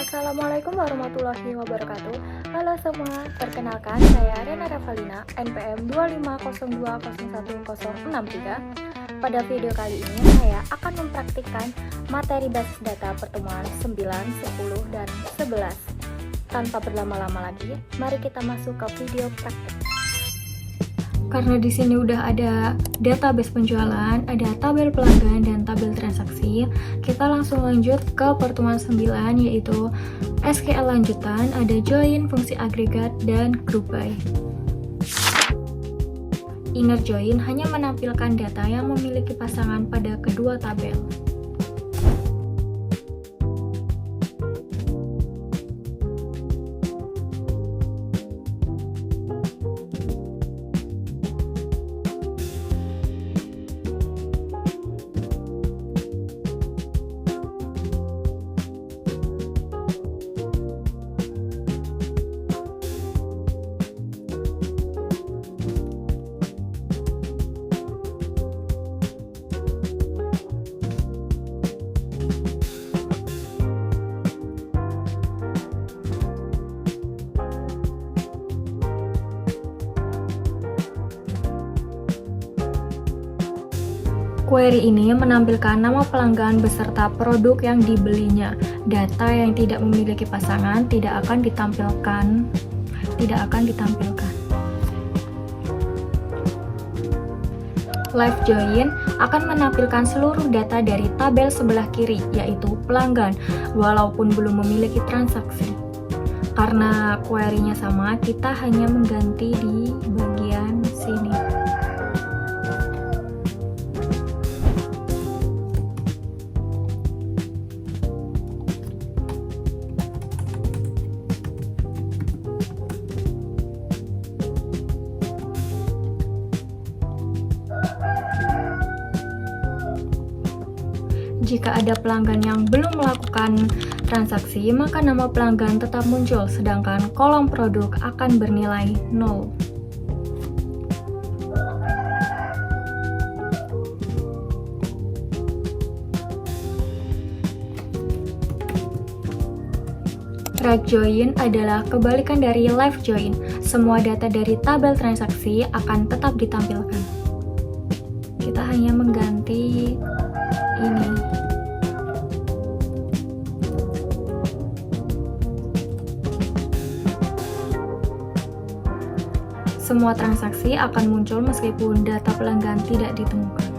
Assalamualaikum warahmatullahi wabarakatuh. Halo semua, perkenalkan saya Rena Revalina, NPM 250210163. Pada video kali ini saya akan mempraktikkan materi basis data pertemuan 9, 10, dan 11. Tanpa berlama-lama lagi, mari kita masuk ke video praktik. Karena di sini udah ada database penjualan, ada tabel pelanggan dan tabel transaksi, kita langsung lanjut ke pertemuan 9, yaitu SQL lanjutan, ada join, fungsi agregat, dan group by. Inner join hanya menampilkan data yang memiliki pasangan pada kedua tabel. Query ini menampilkan nama pelanggan beserta produk yang dibelinya. Data yang tidak memiliki pasangan tidak akan ditampilkan. Live join akan menampilkan seluruh data dari tabel sebelah kiri, yaitu pelanggan, walaupun belum memiliki transaksi. Karena query-nya sama, kita hanya mengganti di bagian sini. Jika ada pelanggan yang belum melakukan transaksi, maka nama pelanggan tetap muncul, sedangkan kolom produk akan bernilai 0. Right join adalah kebalikan dari live join. Semua data dari tabel transaksi akan tetap ditampilkan. Kita hanya mengganti ini. Semua transaksi akan muncul meskipun data pelanggan tidak ditemukan.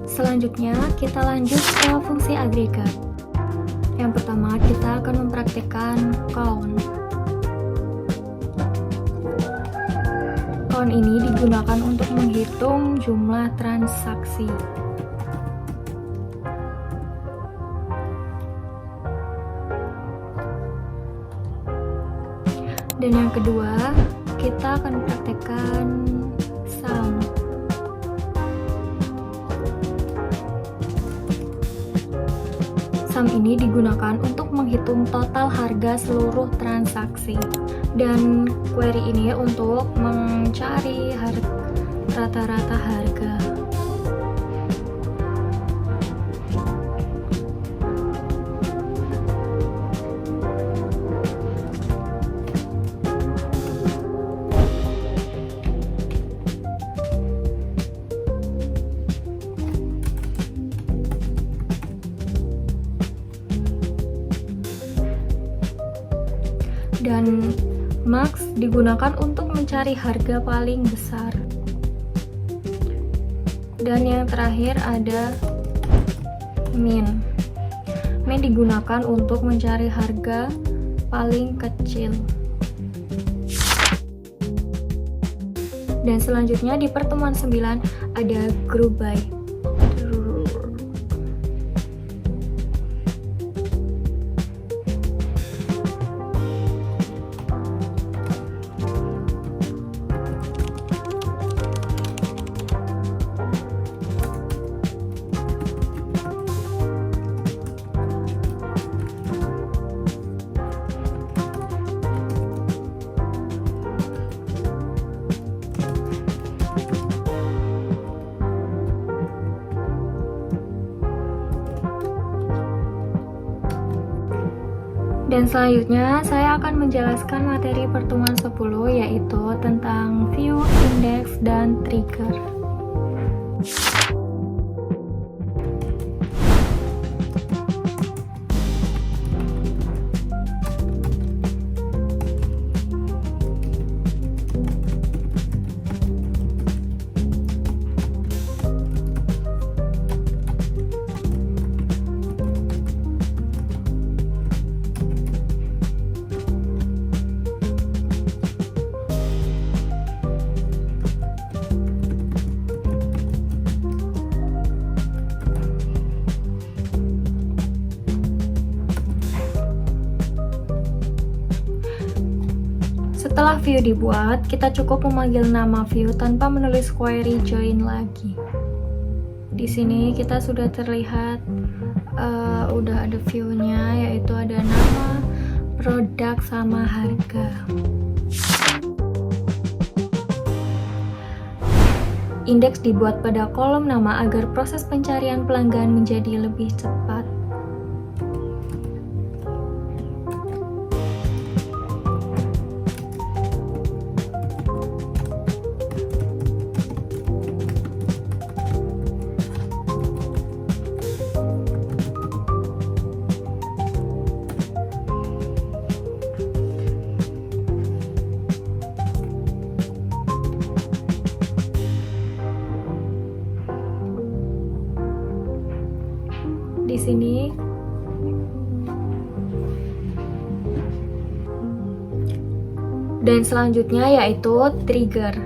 Selanjutnya, kita lanjut ke fungsi agregat. Yang pertama, kita akan mempraktikkan count. Count ini digunakan untuk menghitung jumlah transaksi. Dan yang kedua, kita akan praktekkan sum. Sum ini digunakan untuk menghitung total harga seluruh transaksi. Dan query ini untuk mencari rata-rata harga. Dan max digunakan untuk mencari harga paling besar. Dan yang terakhir ada min. Min digunakan untuk mencari harga paling kecil. Dan selanjutnya di pertemuan 9 ada group by. Dan selanjutnya saya akan menjelaskan materi pertemuan 10 yaitu tentang view, index, dan trigger. Setelah view dibuat, kita cukup memanggil nama view tanpa menulis query join lagi. Di sini kita sudah terlihat udah ada view-nya, yaitu ada nama, produk, sama harga. Indeks dibuat pada kolom nama agar proses pencarian pelanggan menjadi lebih cepat. Di sini dan selanjutnya yaitu trigger.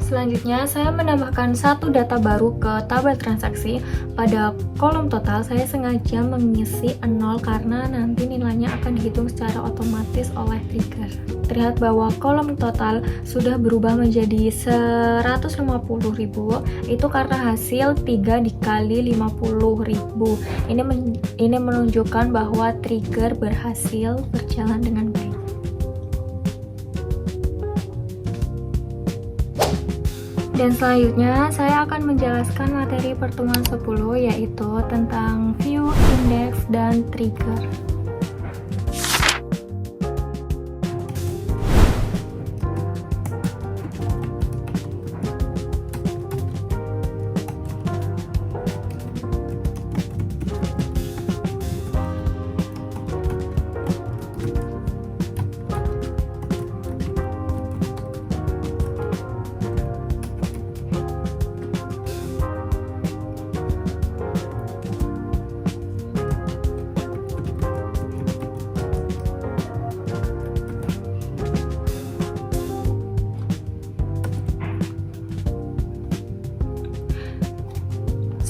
Selanjutnya, saya menambahkan satu data baru ke tabel transaksi. Pada kolom total, saya sengaja mengisi 0 karena nanti nilainya akan dihitung secara otomatis oleh trigger. Terlihat bahwa kolom total sudah berubah menjadi 150.000. Itu karena hasil 3 dikali 50.000. Ini menunjukkan bahwa trigger berhasil berjalan dengan baik. Dan selanjutnya saya akan menjelaskan materi pertemuan 10 yaitu tentang view, index, dan trigger.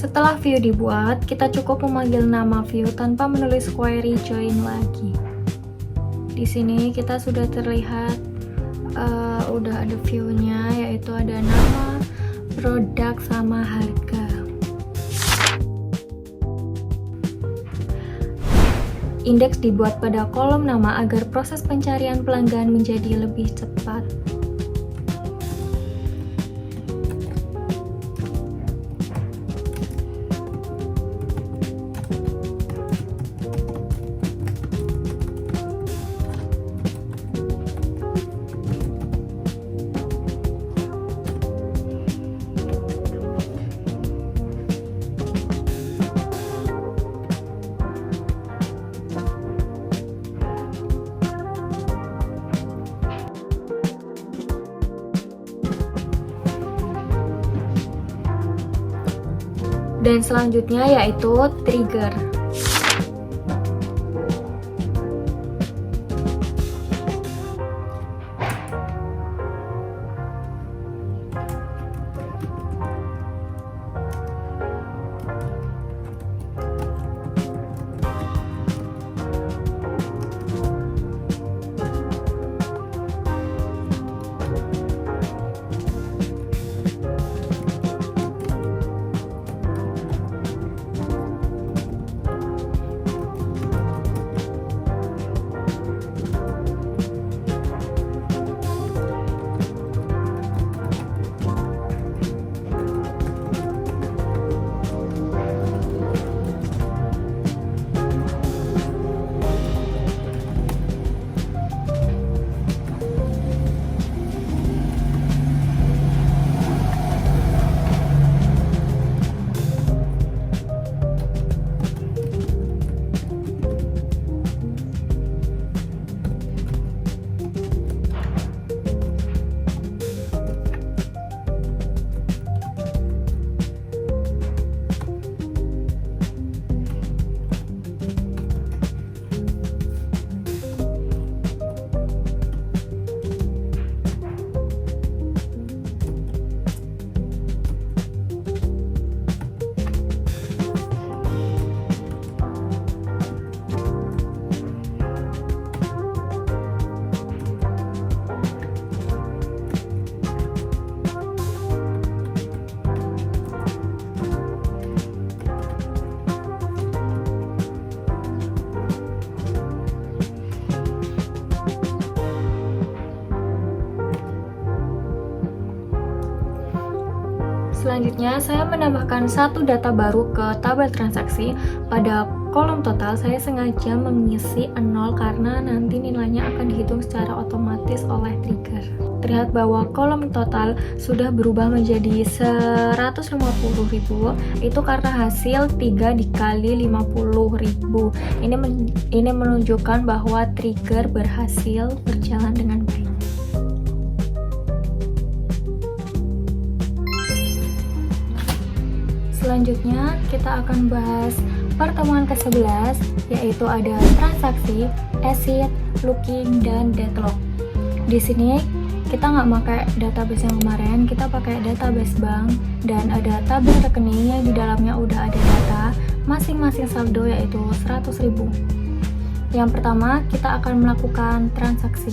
Setelah view dibuat, kita cukup memanggil nama view tanpa menulis query join lagi. Di sini kita sudah terlihat udah ada view-nya, yaitu ada nama, produk, sama harga. Indeks dibuat pada kolom nama agar proses pencarian pelanggan menjadi lebih cepat. Dan selanjutnya yaitu trigger. Selanjutnya, saya menambahkan satu data baru ke tabel transaksi. Pada kolom total, saya sengaja mengisi 0 karena nanti nilainya akan dihitung secara otomatis oleh trigger. Terlihat bahwa kolom total sudah berubah menjadi 150.000. Itu karena hasil 3 dikali 50.000. Ini menunjukkan bahwa trigger berhasil berjalan dengan baik. Selanjutnya kita akan bahas pertemuan ke-11, yaitu ada transaksi, exit, looking, dan deadlock. Di sini kita nggak pakai database yang kemarin, kita pakai database bank dan ada tabel rekening yang di dalamnya udah ada data masing-masing saldo, yaitu 100.000. Yang pertama kita akan melakukan transaksi.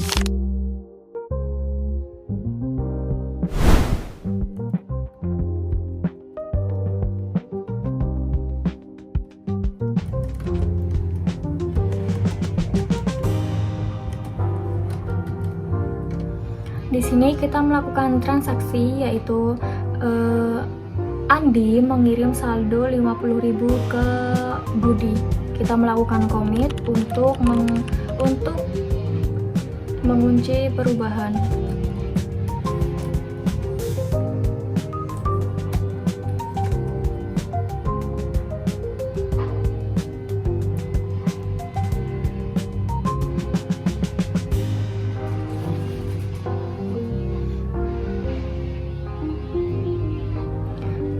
Di sini kita melakukan transaksi, yaitu Andi mengirim saldo 50.000 ke Budi. Kita melakukan commit untuk mengunci perubahan.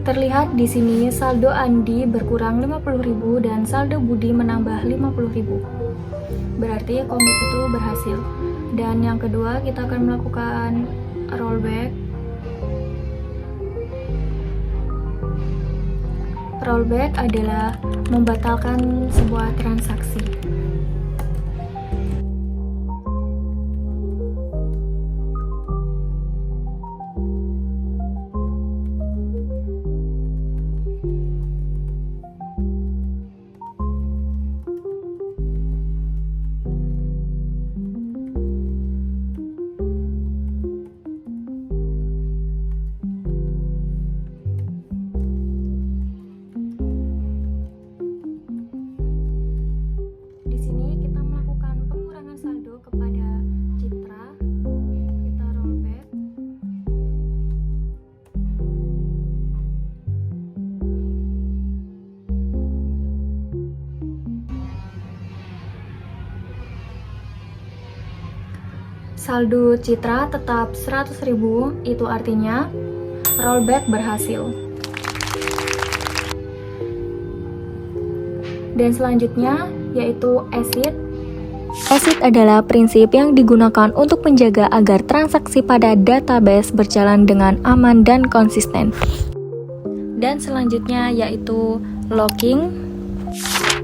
Terlihat di sini saldo Andi berkurang 50.000 dan saldo Budi menambah 50.000. Berarti commit itu berhasil. Dan yang kedua kita akan melakukan rollback. Rollback adalah membatalkan sebuah transaksi. Di sini kita melakukan pengurangan saldo kepada Citra. Kita rollback. Saldo Citra tetap 100.000, itu artinya rollback berhasil. Dan selanjutnya yaitu exit. Exit adalah prinsip yang digunakan untuk menjaga agar transaksi pada database berjalan dengan aman dan konsisten. Dan selanjutnya yaitu locking.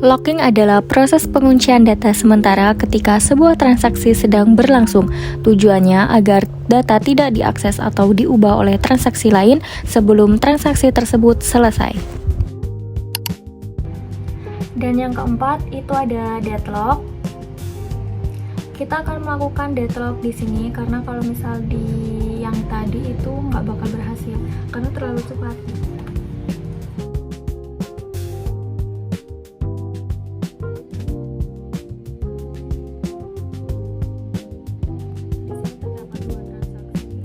Locking adalah proses penguncian data sementara ketika sebuah transaksi sedang berlangsung. Tujuannya agar data tidak diakses atau diubah oleh transaksi lain sebelum transaksi tersebut selesai. Dan yang keempat itu ada deadlock. Kita akan melakukan deadlock di sini karena kalau misal di yang tadi itu nggak bakal berhasil karena terlalu cepat. Di sini terdapat 2 transaksi.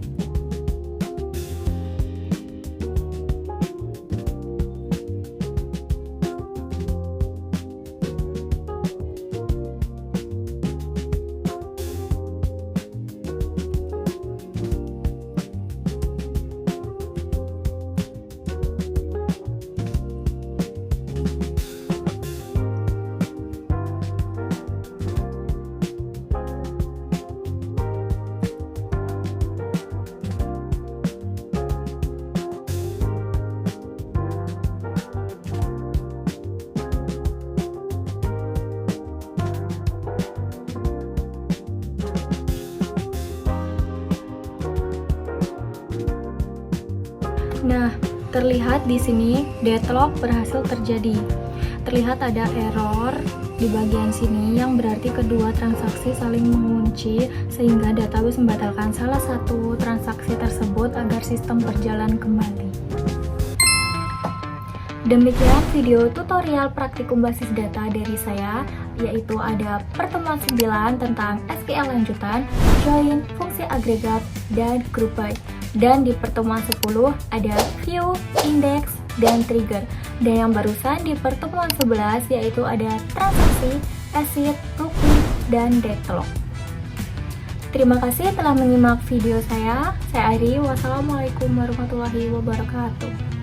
Nah, terlihat di sini deadlock berhasil terjadi. Terlihat ada error di bagian sini yang berarti kedua transaksi saling mengunci sehingga database membatalkan salah satu transaksi tersebut agar sistem berjalan kembali. Demikian video tutorial praktikum basis data dari saya, yaitu ada pertemuan 9 tentang SQL lanjutan, join, fungsi agregat, dan group by. Dan di pertemuan 10 ada view, index, dan trigger. Dan yang barusan di pertemuan 11 yaitu ada transaksi, exit, looking, dan deadlock. Terima kasih telah menyimak video saya. Saya Ari. Wassalamualaikum warahmatullahi wabarakatuh.